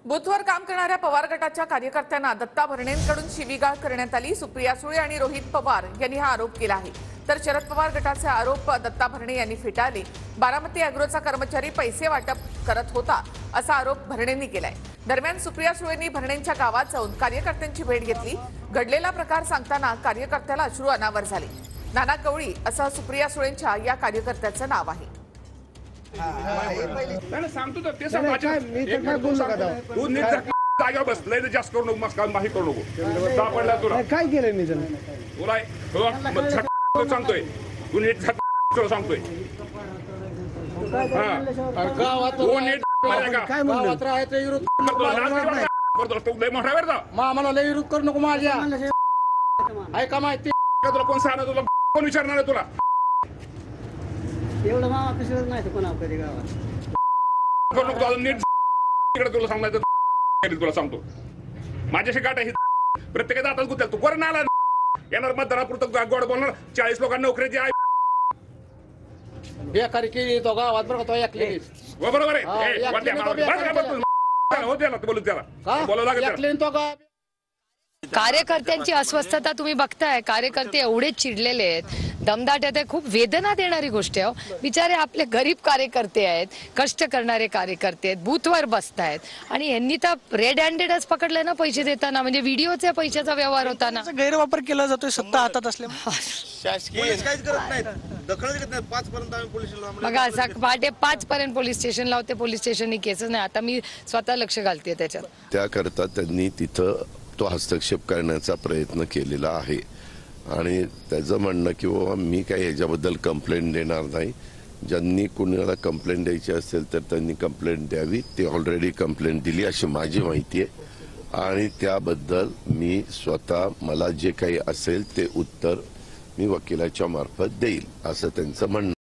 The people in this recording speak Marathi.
बूथवर काम करणाऱ्या पवार गटाच्या कार्यकर्त्यांना दत्ता भरणेंकडून शिवीगाळ करण्यात आली। सुप्रिया सुळे आणि रोहित पवार यांनी हा आरोप केला आहे। तर शरद पवार गटाचे आरोप दत्ता भरणे यांनी फेटाळले। बारामती अॅग्रोचा कर्मचारी पैसे वाटप करत होता असा आरोप भरणेंनी केलाय। दरम्यान सुप्रिया सुळेंनी भरणेंच्या गावात जाऊन कार्यकर्त्यांची भेट घेतली। घडलेला प्रकार सांगताना कार्यकर्त्याला अश्रू अनावर झाले। नाना कवळी असं सुप्रिया सुळेंच्या या कार्यकर्त्याचं नाव आहे। सांगतो तर ते तू नीट जागा बसलंय जास्त करू नको, मस्का माही करू नको। सापडला तुला काय केलंय मी तुला सांगतोय, तू नीट सांगतोय काय म्हणलं आम्हाला लय विरोध करू नको माझ्या। ऐका माहिती तुला कोण सांगणार, तुला कोण विचारणार आहे तुला? एवढं मामा पिशवच नाही कोणा कधी गावात नीट इकडे तुला सांगायचं, तुला सांगतो माझ्याशी गाठ आहे। प्रत्येकाचा आताच गुत्याल तू कोण आला येणार मतदारापुरतं गोड बोलणार। 40 लोकांना नोकरीची आहे बेकारी केली तो गावात बरं तो ऐकले बरोबर आहे। बोलू त्याला बोलावं लागेल तो गाव कार्यकर्त्यांची अस्वस्थता तुम्ही बघताय। कार्यकर्ते एवढे चिडलेले आहेत, दमदाट आहेत, खूप वेदना देणारी गोष्ट आहे। बिचारे आपले गरीब कार्यकर्ते आहेत, कष्ट करणारे कार्यकर्ते आहेत, बूथवर बसतायत आणि यांनी तर रेड हँडेडच पकडले ना पैसे देताना, म्हणजे व्हिडिओच्या पैशाचा व्यवहार होताना गैरवापर केला जातोय सत्ता हातात असल्यामुळे। पोलीस काहीच करत नाहीत, दखल घेत नाहीत। 5 पर्यंत आम्ही पोलिसांना बघा असा पहाटे 5 पर्यंत पोलीस स्टेशनला होते, पोलीस स्टेशननी केसच नाही। आता मी स्वतः लक्ष घालते त्याच्यात। त्याकरता त्यांनी तिथं तो हस्तक्षेप करण्याचा प्रयत्न केलेला आहे आणि त्याचं म्हणणं की बाबा मी काही ह्याच्याबद्दल कंप्लेंट देणार नाही। ज्यांनी कुणाला कंप्लेंट द्यायची असेल तर त्यांनी कंप्लेंट द्यावी। ते ऑलरेडी कंप्लेंट दिली अशी माझी माहिती आहे आणि त्याबद्दल मी स्वतः मला जे काही असेल ते उत्तर मी वकिलाच्या मार्फत देईल असं त्यांचं म्हणणं।